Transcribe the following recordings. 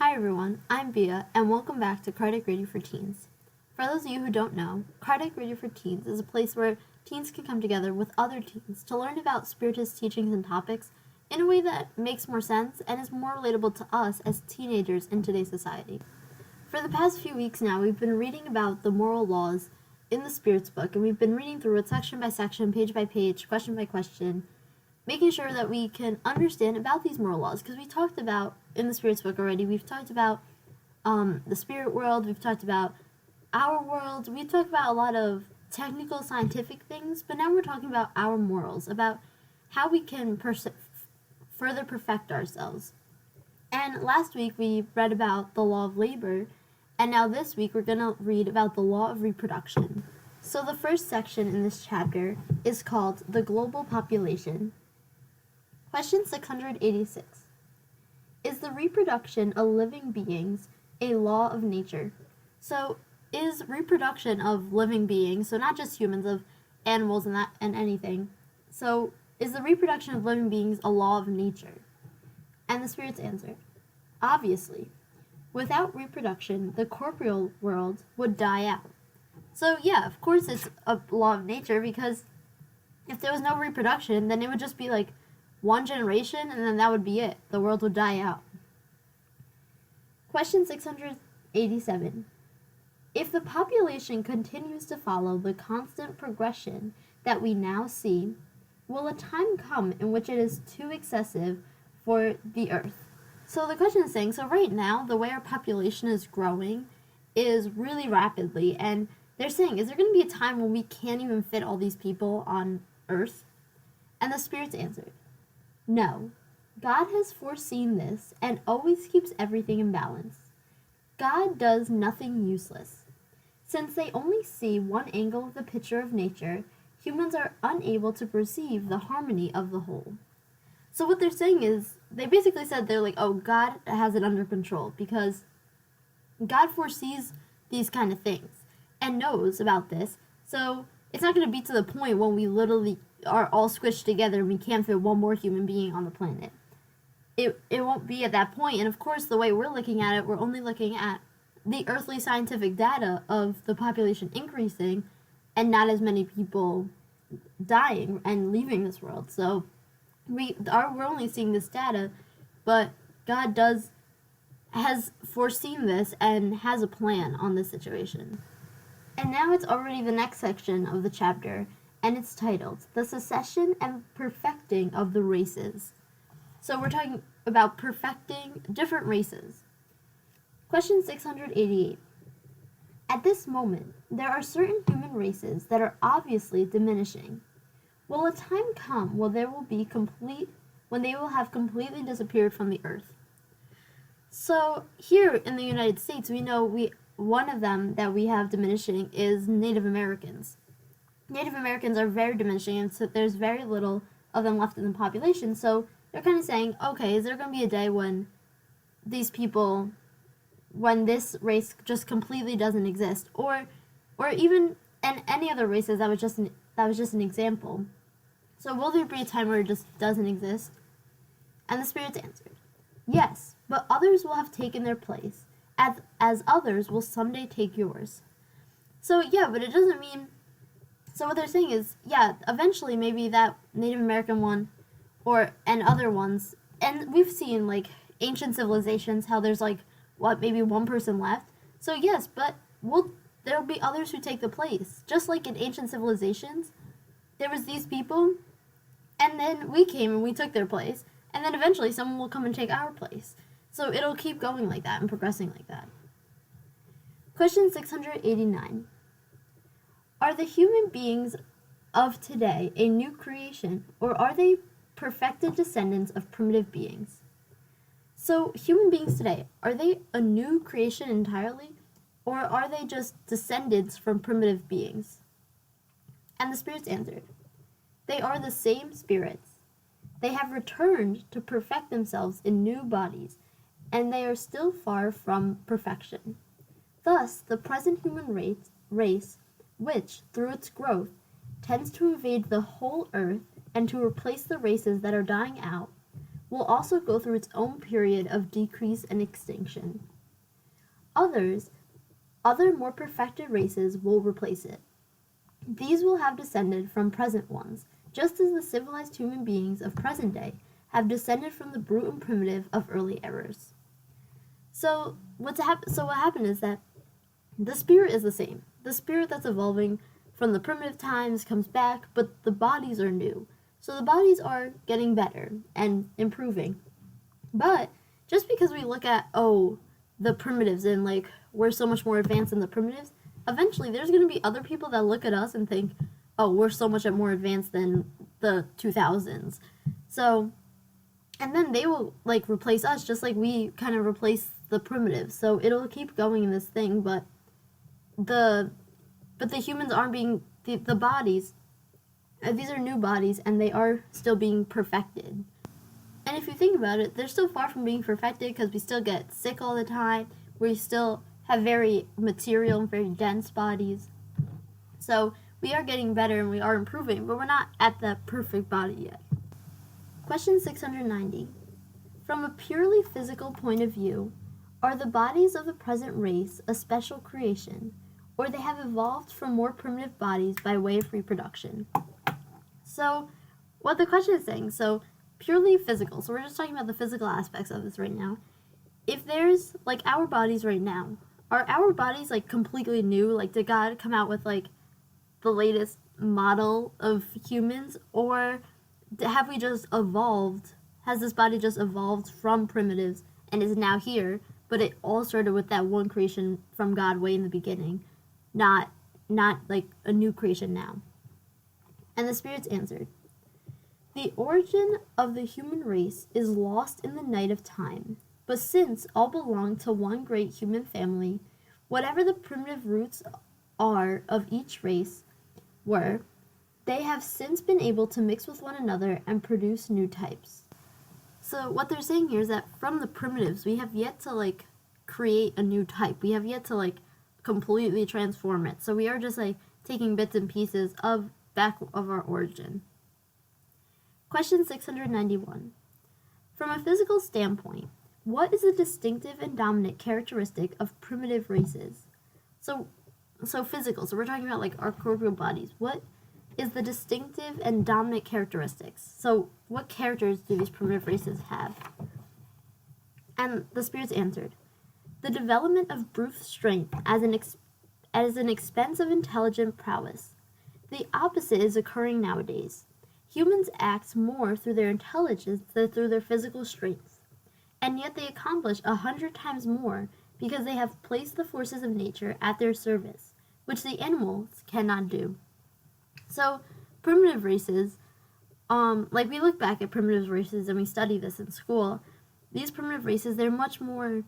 Hi everyone, I'm Bia, and welcome back to Cardiac Radio for Teens. For those of you who don't know, Cardiac Radio for Teens is a place where teens can come together with other teens to learn about Spiritist teachings and topics in a way that makes more sense and is more relatable to us as teenagers in today's society. For the past few weeks now, we've been reading about the moral laws in the Spirits book, and we've been reading through it section by section, page by page, question by question, making sure that we can understand about these moral laws, because we talked about, in the Spirits book already, we've talked about the spirit world, we've talked about our world, we've talked about a lot of technical, scientific things, but now we're talking about our morals, about how we can further perfect ourselves. And last week we read about the law of labor, and now this week we're going to read about the law of reproduction. So the first section in this chapter is called The Global Population. Question 686. Is the reproduction of living beings a law of nature? So, is reproduction of living beings, so not just humans, of animals and anything, so is the reproduction of living beings a law of nature? And the Spirits answer, obviously. Without reproduction, the corporeal world would die out. So yeah, of course it's a law of nature, because if there was no reproduction, then it would just be like one generation, and then that would be it. The world would die out. Question 687. If the population continues to follow the constant progression that we now see, will a time come in which it is too excessive for the Earth? So the question is saying, so right now, the way our population is growing is really rapidly, and they're saying, is there going to be a time when we can't even fit all these people on Earth? And the Spirits answered, no, God has foreseen this and always keeps everything in balance. God does nothing useless. Since they only see one angle of the picture of nature, humans are unable to perceive the harmony of the whole. So what they're saying is, they basically said, they're like, oh, God has it under control, because God foresees these kind of things and knows about this, so it's not going to be to the point when we literally are all squished together and we can't fit one more human being on the planet. It won't be at that point, and of course the way we're looking at it, we're only looking at the earthly scientific data of the population increasing and not as many people dying and leaving this world. So we're only seeing this data, but God has foreseen this and has a plan on this situation. And now it's already the next section of the chapter, and it's titled, The Succession and Perfecting of the Races. So we're talking about perfecting different races. Question 688. At this moment, there are certain human races that are obviously diminishing. Will a time come when they will have completely disappeared from the earth? So here in the United States, we know one of them that we have diminishing is Native Americans. Native Americans are very diminishing, and so there's very little of them left in the population. So they're kind of saying, okay, is there going to be a day when these people, when this race just completely doesn't exist, or even any other races? That was just an example. So will there be a time where it just doesn't exist? And the Spirits answered, yes, but others will have taken their place, as others will someday take yours. So yeah, but it doesn't mean. So what they're saying is, yeah, eventually maybe that Native American one, and other ones, and we've seen like ancient civilizations how there's like maybe one person left. So yes, but there'll be others who take the place. Just like in ancient civilizations, there was these people, and then we came and we took their place, and then eventually someone will come and take our place. So it'll keep going like that and progressing like that. Question 689. Are the human beings of today a new creation, or are they perfected descendants of primitive beings? So human beings today, are they a new creation entirely, or are they just descendants from primitive beings? And the Spirits answered, they are the same spirits. They have returned to perfect themselves in new bodies, and they are still far from perfection. Thus, the present human race, which, through its growth, tends to invade the whole earth and to replace the races that are dying out, will also go through its own period of decrease and extinction. Other more perfected races will replace it. These will have descended from present ones, just as the civilized human beings of present day have descended from the brute and primitive of early eras. So what happened is that the spirit is the same. The spirit that's evolving from the primitive times comes back, but the bodies are new. So the bodies are getting better and improving. But just because we look at, the primitives and like we're so much more advanced than the primitives, eventually there's going to be other people that look at us and think, oh, we're so much more advanced than the 2000s. So, and then they will like replace us just like we kind of replace the primitives. So it'll keep going in this thing, but the humans aren't being, the bodies, these are new bodies and they are still being perfected. And if you think about it, they're still far from being perfected because we still get sick all the time. We still have very material and very dense bodies. So we are getting better and we are improving, but we're not at the perfect body yet. Question 690. From a purely physical point of view, are the bodies of the present race a special creation, or they have evolved from more primitive bodies by way of reproduction? So what the question is saying, purely physical, so we're just talking about the physical aspects of this right now. If there's, like, our bodies right now, are our bodies, like, completely new? Like, did God come out with, like, the latest model of humans? Or have we just evolved? Has this body just evolved from primitives and is now here, but it all started with that one creation from God way in the beginning, not like, a new creation now? And the spirits answered, the origin of the human race is lost in the night of time, but since all belong to one great human family, whatever the primitive roots are of each race were, they have since been able to mix with one another and produce new types. So what they're saying here is that from the primitives, we have yet to, like, create a new type. We have yet to, like, completely transform it. So we are just, like, taking bits and pieces of our origin. Question 691. From a physical standpoint, what is the distinctive and dominant characteristic of primitive races? So physical, so we're talking about like our corporeal bodies. What is the distinctive and dominant characteristics? So what characters do these primitive races have? And the spirits answered, the development of brute strength as an expense of intelligent prowess. The opposite is occurring nowadays. Humans act more through their intelligence than through their physical strength, and yet they accomplish 100 times more because they have placed the forces of nature at their service, which the animals cannot do. So, primitive races, like we look back at primitive races and we study this in school, these primitive races, they're much more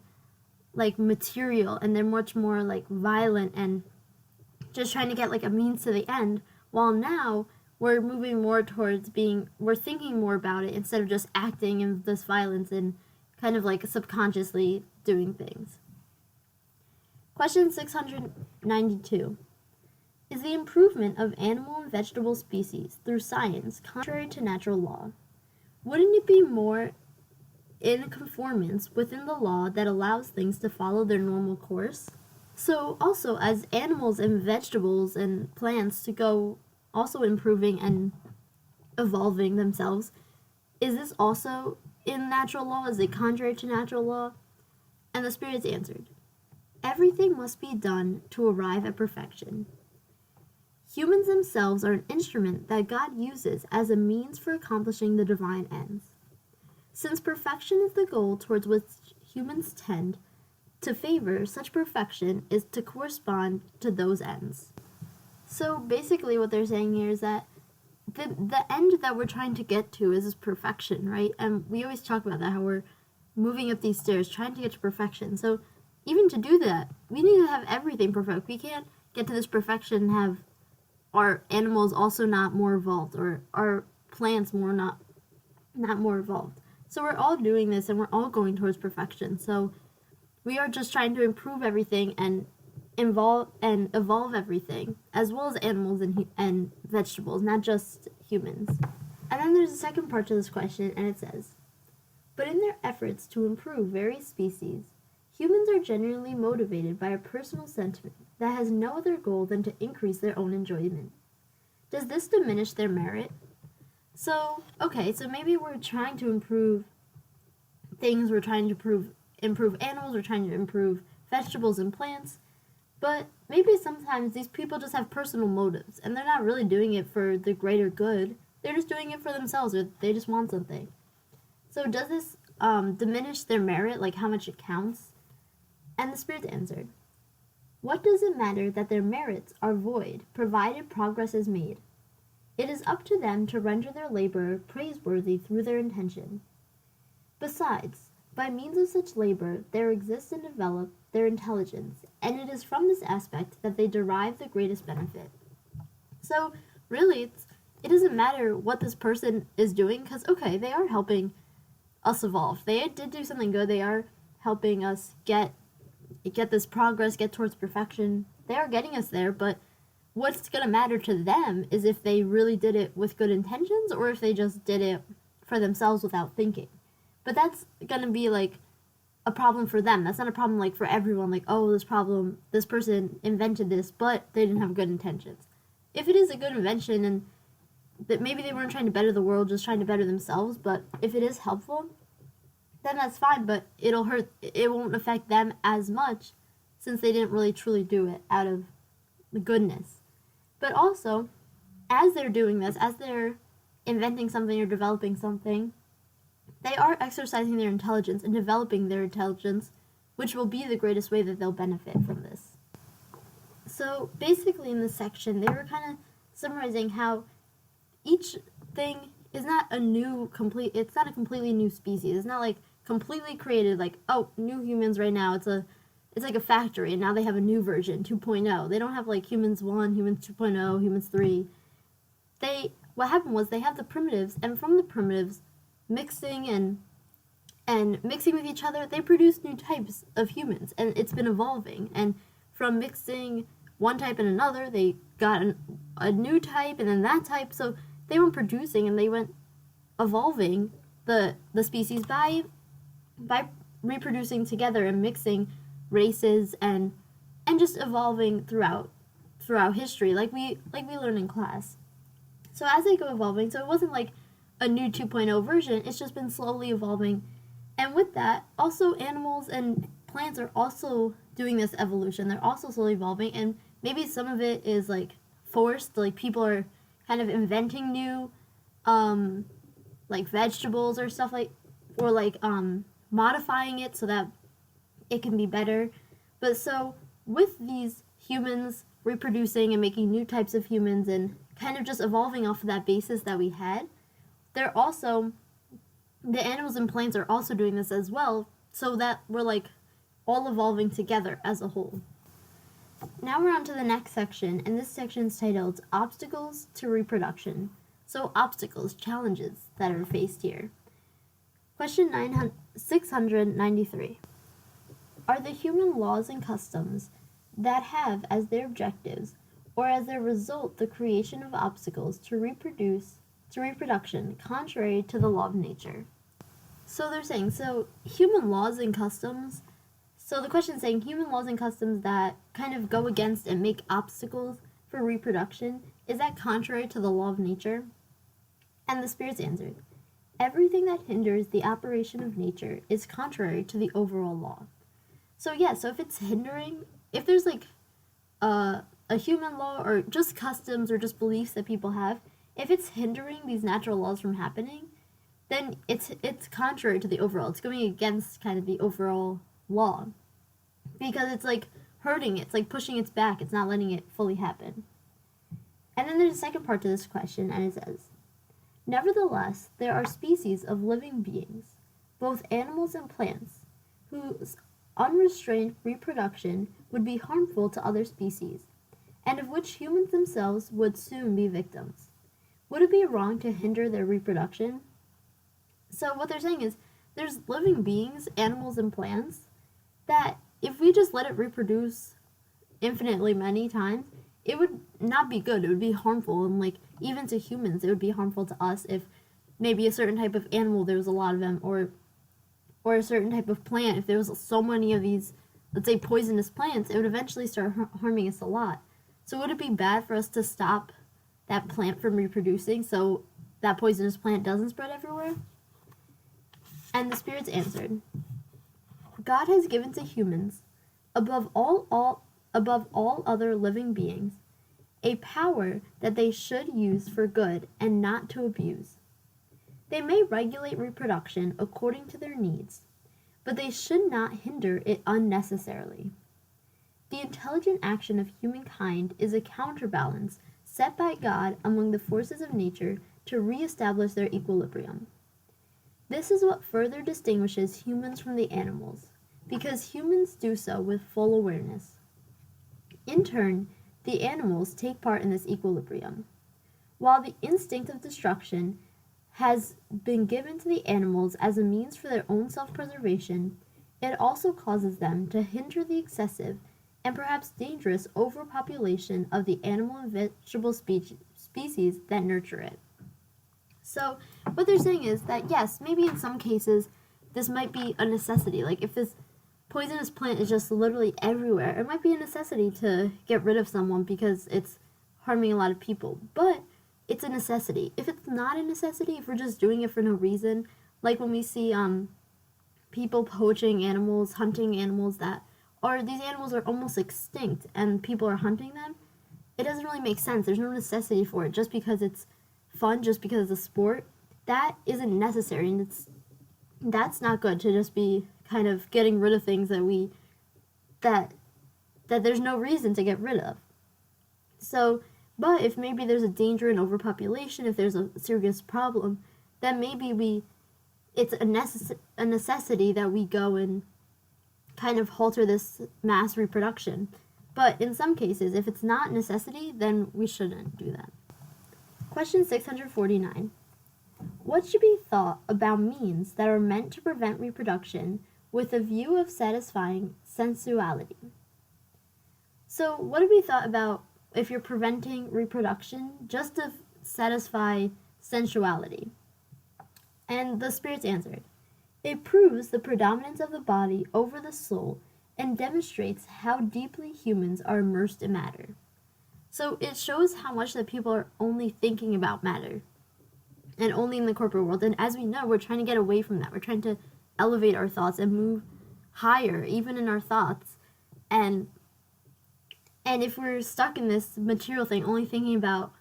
like material and they're much more like violent and just trying to get like a means to the end, while now we're moving more towards we're thinking more about it instead of just acting in this violence and kind of like subconsciously doing things. Question 692. Is the improvement of animal and vegetable species through science contrary to natural law? Wouldn't it be more in conformance within the law that allows things to follow their normal course? So also, as animals and vegetables and plants to go also improving and evolving themselves, is this also in natural law? Is it contrary to natural law? And the spirits answered, everything must be done to arrive at perfection. Humans themselves are an instrument that God uses as a means for accomplishing the divine ends. Since perfection is the goal towards which humans tend to favor, such perfection is to correspond to those ends. So basically what they're saying here is that the end that we're trying to get to is perfection, right? And we always talk about that, how we're moving up these stairs, trying to get to perfection. So even to do that, we need to have everything perfect. We can't get to this perfection and have our animals also not more evolved, or our plants not more evolved. So we're all doing this and we're all going towards perfection. So we are just trying to improve everything and evolve everything, as well as animals and vegetables, not just humans. And then there's a second part to this question, and it says, But in their efforts to improve various species, humans are generally motivated by a personal sentiment that has no other goal than to increase their own enjoyment. Does this diminish their merit? So maybe we're trying to improve things, we're trying to improve animals, we're trying to improve vegetables and plants, but maybe sometimes these people just have personal motives and they're not really doing it for the greater good. They're just doing it for themselves, or they just want something. So does this diminish their merit, like how much it counts? And the spirits answered, what does it matter that their merits are void, provided progress is made? It is up to them to render their labor praiseworthy through their intention. Besides, by means of such labor, there exists and develop their intelligence, and it is from this aspect that they derive the greatest benefit. So, really, it doesn't matter what this person is doing, because, okay, they are helping us evolve. They did do something good. They are helping us get this progress, get towards perfection. They are getting us there, but what's going to matter to them is if they really did it with good intentions or if they just did it for themselves without thinking. But that's going to be like a problem for them. That's not a problem like for everyone, like, oh, this person invented this, but they didn't have good intentions. If it is a good invention and that maybe they weren't trying to better the world, just trying to better themselves, but if it is helpful, then that's fine, but it won't affect them as much since they didn't really truly do it out of the goodness. But also, as they're doing this, as they're inventing something or developing something, they are exercising their intelligence and developing their intelligence, which will be the greatest way that they'll benefit from this. So basically in this section, they were kind of summarizing how each thing is not it's not a completely new species. It's not like completely created, like, oh, new humans right now, it's like a factory and now they have a new version, 2.0. They don't have like humans 1, humans 2.0, humans 3. What happened was they have the primitives, and from the primitives mixing and mixing with each other, they produce new types of humans, and it's been evolving. And from mixing one type and another, they got a new type and then that type. So they went producing and they went evolving the species by reproducing together and mixing races and just evolving throughout history, like we learn in class. So as they go evolving, so it wasn't like a new 2.0 version, it's just been slowly evolving. And with that, also animals and plants are also doing this evolution. They're also slowly evolving, and maybe some of it is like forced, like people are kind of inventing new like vegetables or stuff, like, or like modifying it so that it can be better. But so with these humans reproducing and making new types of humans and kind of just evolving off of that basis that we had, they're also, the animals and plants are also doing this as well, so that we're like all evolving together as a whole. Now we're on to the next section, and this section is titled Obstacles to Reproduction. So obstacles, challenges that are faced here. Question 693. Are the human laws and customs that have as their objectives or as their result the creation of obstacles to reproduction contrary to the law of nature? So they're saying, so human laws and customs, so the question is saying human laws and customs that kind of go against and make obstacles for reproduction, is that contrary to the law of nature? And the spirits answered, everything that hinders the operation of nature is contrary to the overall law. So yeah, so if it's hindering, if there's like a human law or just customs or just beliefs that people have, if it's hindering these natural laws from happening, then it's contrary to the overall. It's going against kind of the overall law, because it's like hurting it. It's like pushing it back. It's not letting it fully happen. And then there's a second part to this question, and it says, nevertheless, there are species of living beings, both animals and plants, whose unrestrained reproduction would be harmful to other species, and of which humans themselves would soon be victims. Would it be wrong to hinder their reproduction? So what they're saying is, there's living beings, animals and plants, that if we just let it reproduce infinitely many times, it would not be good. It would be harmful, and like even to humans, it would be harmful to us if maybe a certain type of animal, there was a lot of them, or or a certain type of plant, if there was so many of these, let's say, poisonous plants, it would eventually start harming us a lot. So would it be bad for us to stop that plant from reproducing so that poisonous plant doesn't spread everywhere? And the spirits answered, God has given to humans, above all other living beings, a power that they should use for good and not to abuse. They may regulate reproduction according to their needs, but they should not hinder it unnecessarily. The intelligent action of humankind is a counterbalance set by God among the forces of nature to re-establish their equilibrium. This is what further distinguishes humans from the animals, because humans do so with full awareness. In turn, the animals take part in this equilibrium. While the instinct of destruction has been given to the animals as a means for their own self-preservation, it also causes them to hinder the excessive and perhaps dangerous overpopulation of the animal and vegetable species that nurture it. So what they're saying is that yes, maybe in some cases this might be a necessity. Like if this poisonous plant is just literally everywhere, it might be a necessity to get rid of someone because it's harming a lot of people. But it's a necessity. If it's not a necessity, if we're just doing it for no reason, like when we see people poaching animals, hunting animals that are, these animals are almost extinct and people are hunting them, it doesn't really make sense. There's no necessity for it just because it's fun, just because it's a sport. That isn't necessary, and that's not good to just be kind of getting rid of things that there's no reason to get rid of. So, but if maybe there's a danger in overpopulation, if there's a serious problem, then maybe it's a necessity that we go and kind of halter this mass reproduction. But in some cases, if it's not a necessity, then we shouldn't do that. Question 649. What should be thought about means that are meant to prevent reproduction with a view of satisfying sensuality? So what have we thought about if you're preventing reproduction just to satisfy sensuality? And the spirits answered, it proves the predominance of the body over the soul and demonstrates how deeply humans are immersed in matter. So it shows how much that people are only thinking about matter and only in the corporate world. And as we know, we're trying to get away from that. We're trying to elevate our thoughts and move higher, even in our thoughts. And if we're stuck in this material thing, only thinking about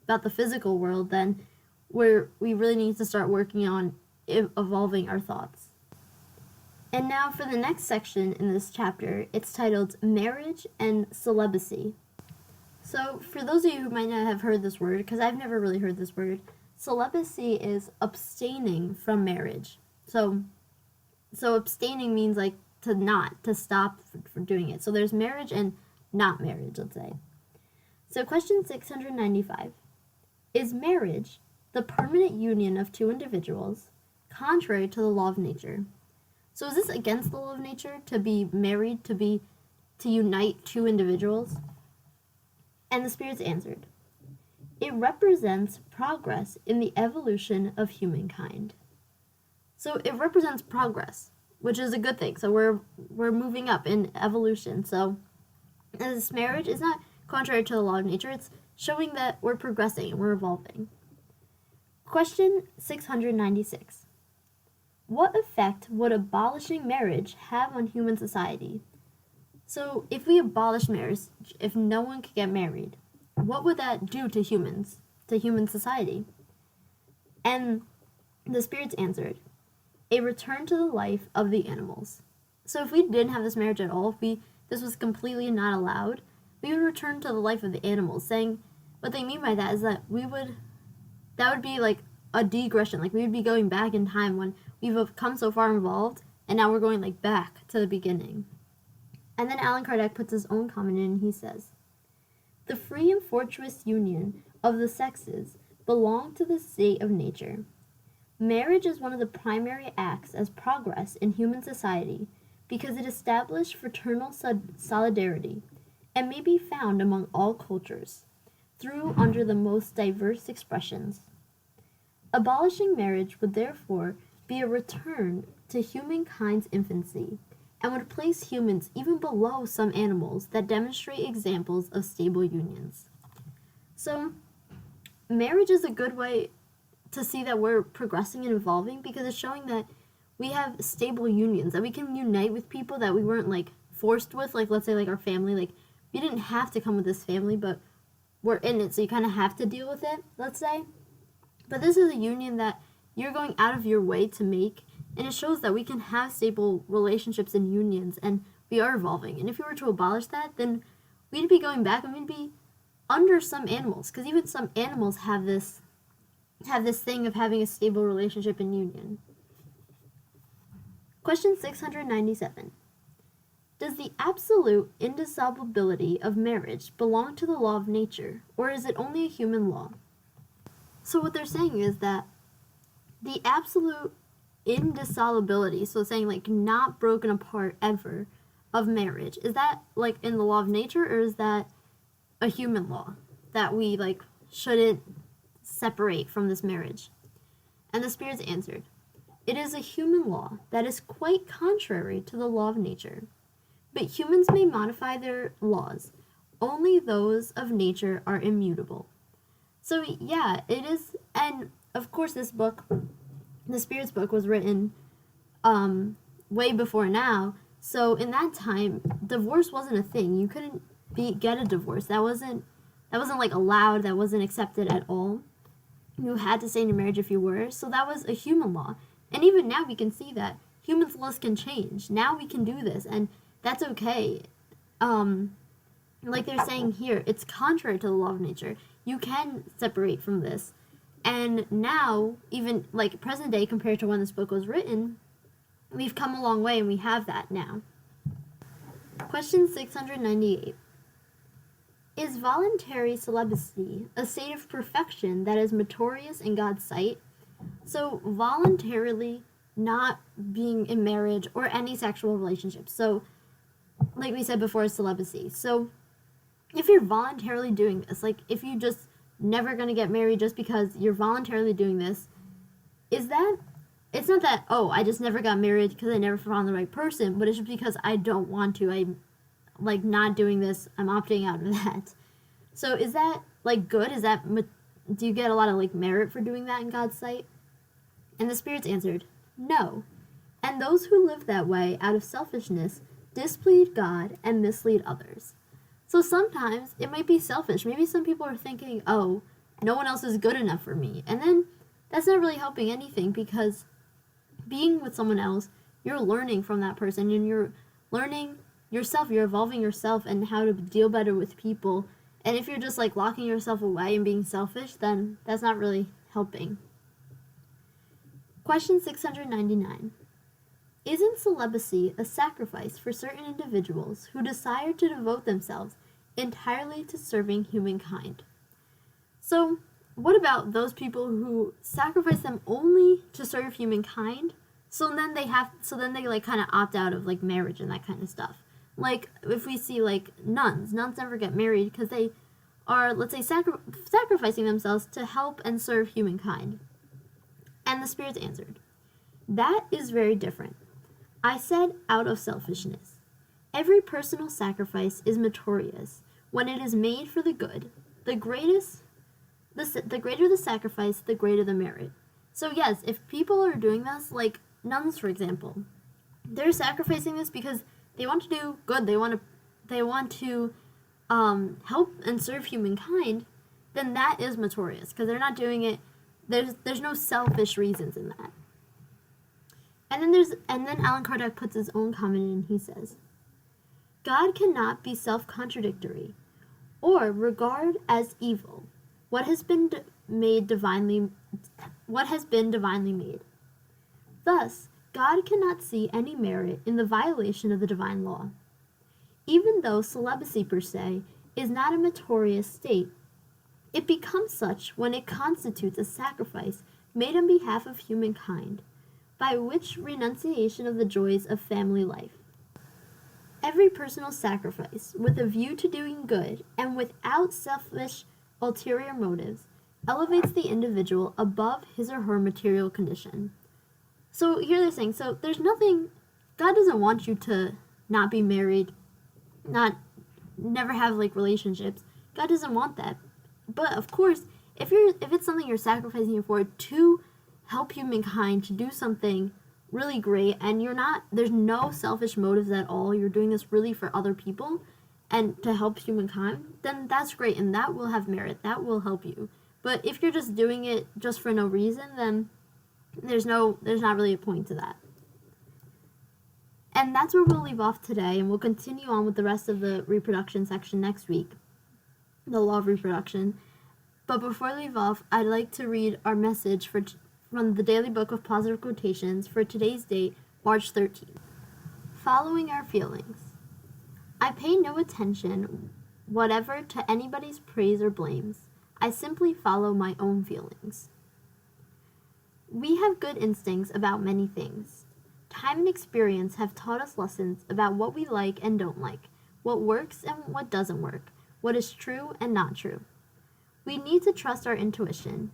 the physical world, then we really need to start working on evolving our thoughts. And now for the next section in this chapter, it's titled Marriage and Celibacy. So for those of you who might not have heard this word, because I've never really heard this word, celibacy is abstaining from marriage. So abstaining means like to stop for doing it. So there's marriage and not marriage, let's say. So question 695. Is marriage the permanent union of two individuals contrary to the law of nature? So is this against the law of nature to be married, to unite two individuals? And the spirits answered, it represents progress in the evolution of humankind. So it represents progress, which is a good thing. So we're moving up in evolution. So this marriage is not contrary to the law of nature. It's showing that we're progressing and we're evolving. Question 696. What effect would abolishing marriage have on human society? So if we abolish marriage, if no one could get married, what would that do to humans, to human society? And the spirits answered, a return to the life of the animals. So if we didn't have this marriage at all, if this was completely not allowed, we would return to the life of the animals, saying what they mean by that is that that would be like a digression, like we would be going back in time when we've come so far involved, and now we're going like back to the beginning. And then Allan Kardec puts his own comment in, and he says, the free and fortuitous union of the sexes belong to the state of nature. Marriage is one of the primary acts as progress in human society because it established fraternal solidarity and may be found among all cultures, through under the most diverse expressions. Abolishing marriage would therefore be a return to humankind's infancy and would place humans even below some animals that demonstrate examples of stable unions. So, marriage is a good way to see that we're progressing and evolving because it's showing that we have stable unions, that we can unite with people that we weren't like forced with, like let's say like our family, like we didn't have to come with this family, but we're in it, so you kind of have to deal with it, let's say. But this is a union that you're going out of your way to make, and it shows that we can have stable relationships and unions, and we are evolving. And if we were to abolish that, then we'd be going back and we'd be under some animals, because even some animals have this thing of having a stable relationship and union. Question 697. Does the absolute indissolubility of marriage belong to the law of nature, or is it only a human law? So what they're saying is that the absolute indissolubility, so saying like not broken apart ever, of marriage, is that like in the law of nature, or is that a human law that we like shouldn't separate from this marriage? And the spirits answered, it is a human law that is quite contrary to the law of nature. But humans may modify their laws. Only those of nature are immutable. So yeah, it is, and of course this book, the Spirits book, was written way before now. So in that time, divorce wasn't a thing. You couldn't get a divorce. That wasn't like allowed. That wasn't accepted at all. You had to stay in your marriage if you were. So that was a human law. And even now we can see that humans' laws can change. Now we can do this, and that's okay. Like they're saying here, it's contrary to the law of nature. You can separate from this. And now, even like present day compared to when this book was written, we've come a long way and we have that now. Question 698. Is voluntary celibacy a state of perfection that is meritorious in God's sight? So voluntarily not being in marriage or any sexual relationship. So like we said before, celibacy. So if you're voluntarily doing this, like if you just never going to get married just because you're voluntarily doing this, it's not that, oh, I just never got married because I never found the right person, but it's just because I don't want to. I'm like not doing this. I'm opting out of that. So is that like good? Do you get a lot of like merit for doing that in God's sight? And the spirits answered, no. And those who live that way out of selfishness displease God and mislead others. So sometimes it might be selfish. Maybe some people are thinking, oh, no one else is good enough for me. And then that's not really helping anything, because being with someone else, you're learning from that person and you're learning yourself, you're evolving yourself and how to deal better with people. And if you're just like locking yourself away and being selfish, then that's not really helping. Question 699. Isn't celibacy a sacrifice for certain individuals who desire to devote themselves entirely to serving humankind? So, what about those people who sacrifice them only to serve humankind? So then they like kind of opt out of like marriage and that kind of stuff. Like if we see like nuns never get married because they are, let's say, sacrificing themselves to help and serve humankind. And the spirits answered, that is very different. I said out of selfishness. Every personal sacrifice is meritorious when it is made for the good. The greater the sacrifice, the greater the merit. So yes, if people are doing this, like nuns for example, they're sacrificing this because they want to do good. They want to help and serve humankind. Then that is meritorious because they're not doing it. There's no selfish reasons in that. And then Allan Kardec puts his own comment in. He says, God cannot be self-contradictory or regard as evil what has been divinely made. Thus, God cannot see any merit in the violation of the divine law. Even though celibacy per se is not a meritorious state, it becomes such when it constitutes a sacrifice made on behalf of humankind, by which renunciation of the joys of family life. Every personal sacrifice, with a view to doing good and without selfish ulterior motives, elevates the individual above his or her material condition. So here they're saying, so there's nothing, God doesn't want you to not be married, never have like relationships. God doesn't want that. But of course, if it's something you're sacrificing for to help humankind, to do something really great, and there's no selfish motives at all, you're doing this really for other people and to help humankind, then that's great, and that will have merit, that will help you. But if you're just doing it just for no reason, then there's not really a point to that. And that's where we'll leave off today, and we'll continue on with the rest of the reproduction section next week, the law of reproduction. But before we leave off, I'd like to read our message from the Daily Book of Positive Quotations for today's date, March 13th. Following our feelings. I pay no attention whatever to anybody's praise or blames. I simply follow my own feelings. We have good instincts about many things. Time and experience have taught us lessons about what we like and don't like, what works and what doesn't work, what is true and not true. We need to trust our intuition.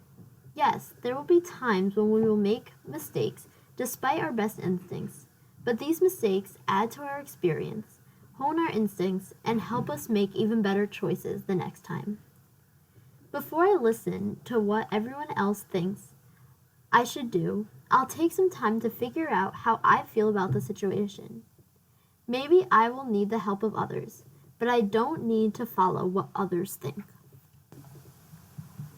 Yes, there will be times when we will make mistakes despite our best instincts, but these mistakes add to our experience, hone our instincts, and help us make even better choices the next time. Before I listen to what everyone else thinks I should do, I'll take some time to figure out how I feel about the situation. Maybe I will need the help of others, but I don't need to follow what others think.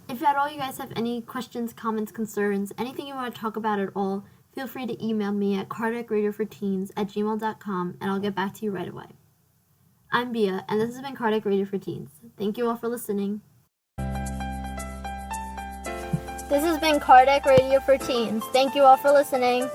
If at all you guys have any questions, comments, concerns, anything you want to talk about at all, feel free to email me at cardiacradioforteens@gmail.com and I'll get back to you right away. I'm Bia, and this has been Cardiac Radio for Teens. Thank you all for listening. This has been Cardiac Radio for Teens. Thank you all for listening.